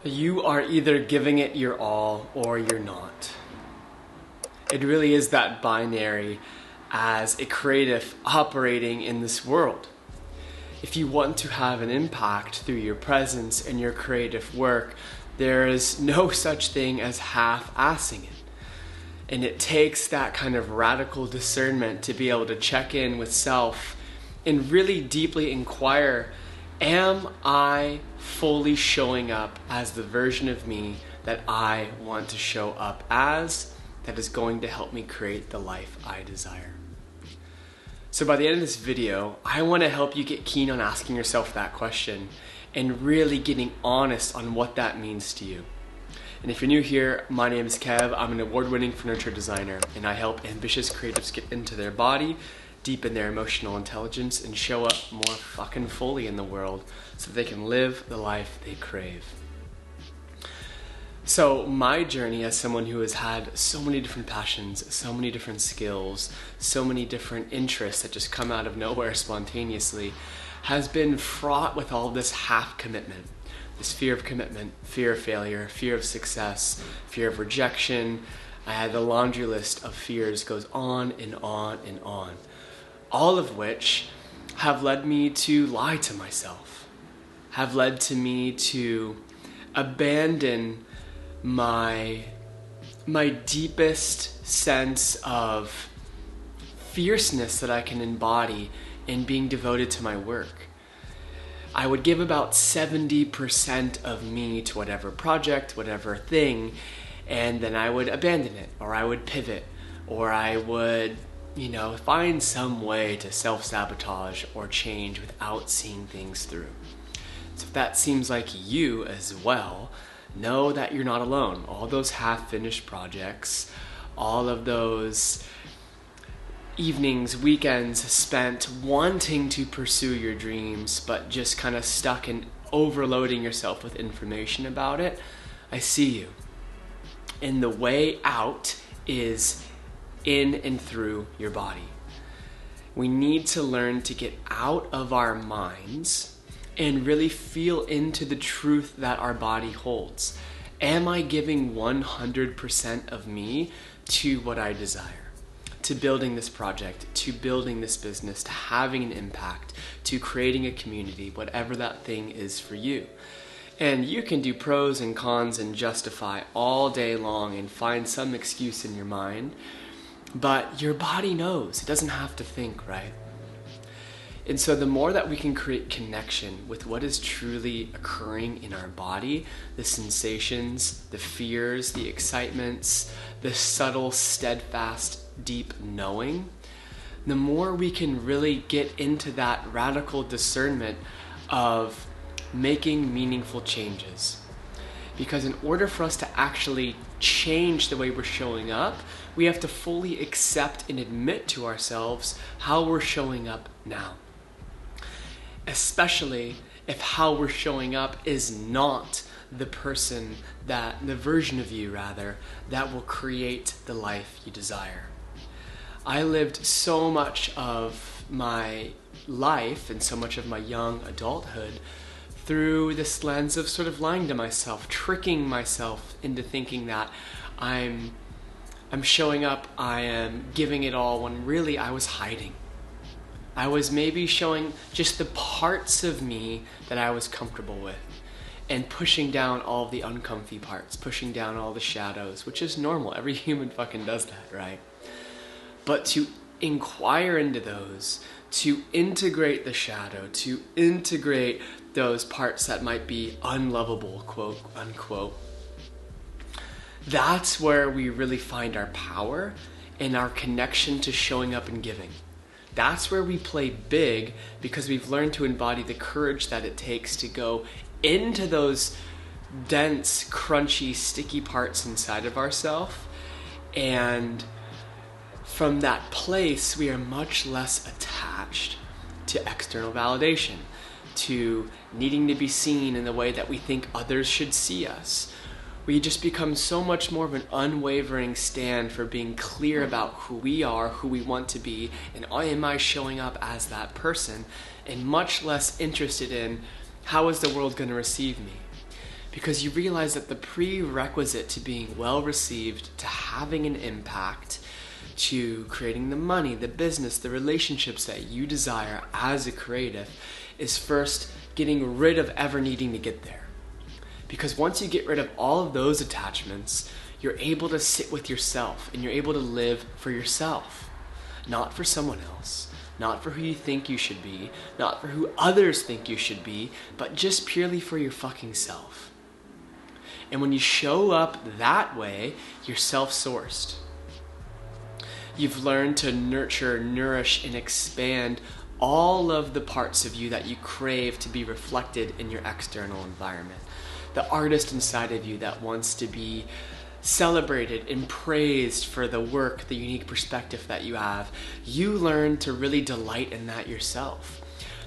You are either giving it your all or you're not. It really is that binary as a creative operating in this world. If you want to have an impact through your presence and your creative work, there is no such thing as half-assing it. And it takes that kind of radical discernment to be able to check in with self and really deeply inquire, am I fully showing up as the version of me that I want to show up as, that is going to help me create the life I desire? So by the end of this video, I want to help you get keen on asking yourself that question and really getting honest on what that means to you. And if you're new here, my name is Kev. I'm an award-winning furniture designer, and I help ambitious creatives get into their body, deepen their emotional intelligence, and show up more fucking fully in the world so they can live the life they crave. So my journey as someone who has had so many different passions, so many different skills, so many different interests that just come out of nowhere spontaneously, has been fraught with all this half commitment. This fear of commitment, fear of failure, fear of success, fear of rejection. I had the laundry list of fears goes on and on and on. All of which have led me to lie to myself, have led to me to abandon my deepest sense of fierceness that I can embody in being devoted to my work. I would give about 70% of me to whatever project, whatever thing, and then I would abandon it, or I would pivot, or I would, find some way to self-sabotage or change without seeing things through. So if that seems like you as well, know that you're not alone. All those half-finished projects, all of those evenings, weekends spent wanting to pursue your dreams, but just kind of stuck in overloading yourself with information about it, I see you. And the way out is in and through your body. We need to learn to get out of our minds and really feel into the truth that our body holds. Am I giving 100% of me to what I desire? To building this project, to building this business, to having an impact, to creating a community, whatever that thing is for you. And you can do pros and cons and justify all day long and find some excuse in your mind, but your body knows. It doesn't have to think, right? And so the more that we can create connection with what is truly occurring in our body, the sensations, the fears, the excitements, the subtle, steadfast, deep knowing, the more we can really get into that radical discernment of making meaningful changes. Because in order for us to actually change the way we're showing up, we have to fully accept and admit to ourselves how we're showing up now. Especially if how we're showing up is not the version of you that will create the life you desire. I lived so much of my life and so much of my young adulthood through this lens of sort of lying to myself, tricking myself into thinking that I'm showing up, I am giving it all, when really I was hiding. I was maybe showing just the parts of me that I was comfortable with and pushing down all the uncomfy parts, pushing down all the shadows, which is normal. Every human fucking does that, right? But to inquire into those, to integrate the shadow, to integrate those parts that might be unlovable, quote unquote, that's where we really find our power and our connection to showing up and giving. That's where we play big, because we've learned to embody the courage that it takes to go into those dense, crunchy, sticky parts inside of ourselves. And from that place, we are much less attached to external validation, to needing to be seen in the way that we think others should see us. We just become so much more of an unwavering stand for being clear about who we are, who we want to be, and am I showing up as that person, and much less interested in how is the world going to receive me. Because you realize that the prerequisite to being well received, to having an impact, to creating the money, the business, the relationships that you desire as a creative is first getting rid of ever needing to get there. Because once you get rid of all of those attachments, you're able to sit with yourself and you're able to live for yourself, not for someone else, not for who you think you should be, not for who others think you should be, but just purely for your fucking self. And when you show up that way, you're self-sourced. You've learned to nurture, nourish, and expand all of the parts of you that you crave to be reflected in your external environment. The artist inside of you that wants to be celebrated and praised for the work, the unique perspective that you have. You learn to really delight in that yourself.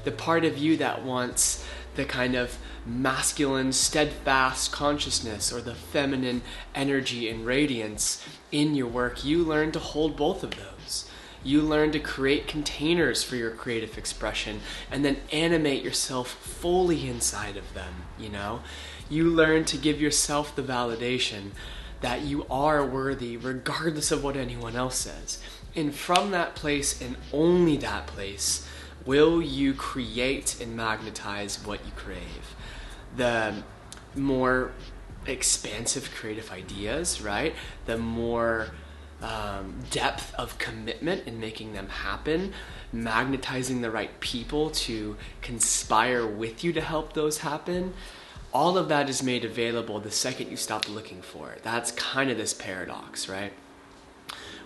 The part of you that wants the kind of masculine, steadfast consciousness or the feminine energy and radiance in your work, you learn to hold both of those. You learn to create containers for your creative expression and then animate yourself fully inside of them, you know? You learn to give yourself the validation that you are worthy regardless of what anyone else says. And from that place and only that place will you create and magnetize what you crave. The more expansive creative ideas, right? The more depth of commitment in making them happen, magnetizing the right people to conspire with you to help those happen. All of that is made available the second you stop looking for it. That's kind of this paradox, right?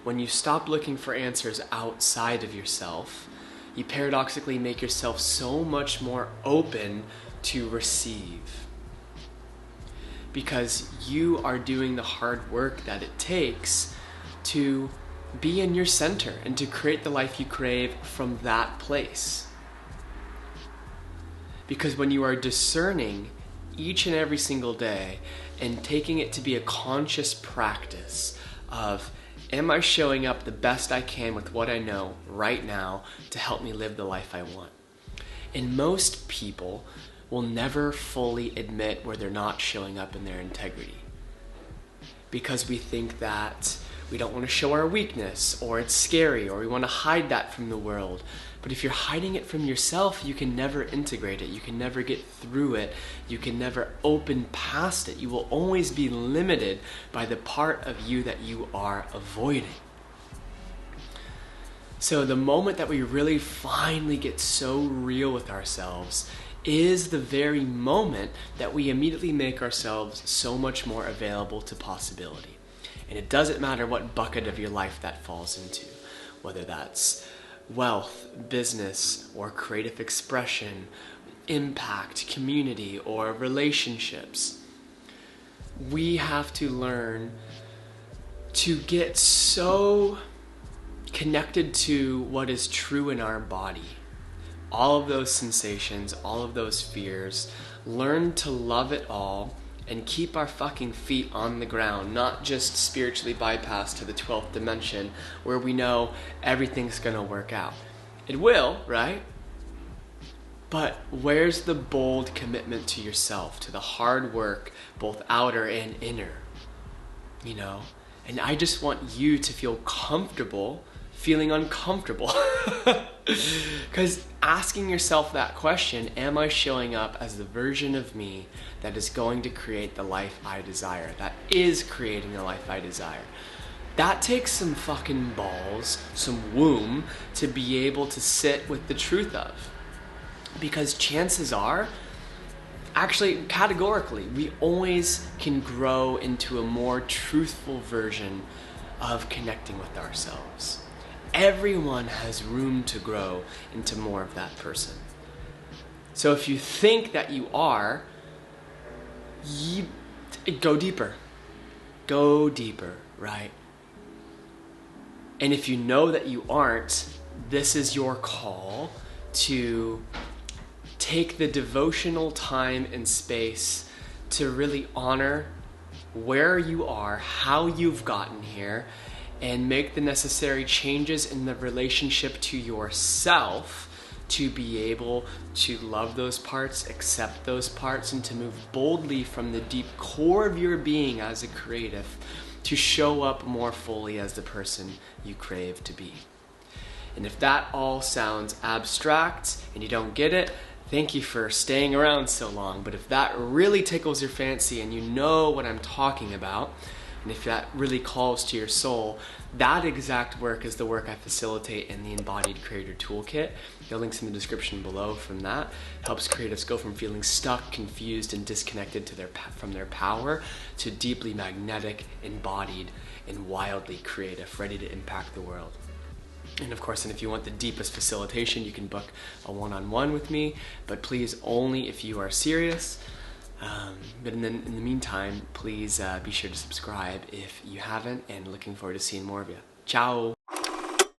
When you stop looking for answers outside of yourself, you paradoxically make yourself so much more open to receive. Because you are doing the hard work that it takes to be in your center and to create the life you crave from that place. Because when you are discerning each and every single day and taking it to be a conscious practice of, am I showing up the best I can with what I know right now to help me live the life I want? And most people will never fully admit where they're not showing up in their integrity. Because we think that we don't want to show our weakness, or it's scary, or we want to hide that from the world. But if you're hiding it from yourself, you can never integrate it. You can never get through it. You can never open past it. You will always be limited by the part of you that you are avoiding. So the moment that we really finally get so real with ourselves is the very moment that we immediately make ourselves so much more available to possibility. And it doesn't matter what bucket of your life that falls into, whether that's wealth, business, or creative expression, impact, community, or relationships. We have to learn to get so connected to what is true in our body. All of those sensations, all of those fears, learn to love it all and keep our fucking feet on the ground, not just spiritually bypass to the 12th dimension where we know everything's gonna work out. It will, right? But where's the bold commitment to yourself, to the hard work, both outer and inner? You know? And I just want you to feel comfortable feeling uncomfortable. Because asking yourself that question, am I showing up as the version of me that is going to create the life I desire, that is creating the life I desire? That takes some fucking balls, some womb, to be able to sit with the truth of. Because chances are, actually, categorically, we always can grow into a more truthful version of connecting with ourselves. Everyone has room to grow into more of that person. So if you think that you are, go deeper. Go deeper, right? And if you know that you aren't, this is your call to take the devotional time and space to really honor where you are, how you've gotten here, and make the necessary changes in the relationship to yourself to be able to love those parts, accept those parts, and to move boldly from the deep core of your being as a creative to show up more fully as the person you crave to be. And if that all sounds abstract and you don't get it, thank you for staying around so long. But if that really tickles your fancy and you know what I'm talking about, and if that really calls to your soul, that exact work is the work I facilitate in the Embodied Creator Toolkit. The link's in the description below from that. It helps creatives go from feeling stuck, confused, and disconnected from their power to deeply magnetic, embodied, and wildly creative, ready to impact the world. And of course, if you want the deepest facilitation, you can book a one-on-one with me, but please only if you are serious. But in the meantime, please be sure to subscribe if you haven't, and looking forward to seeing more of you. Ciao!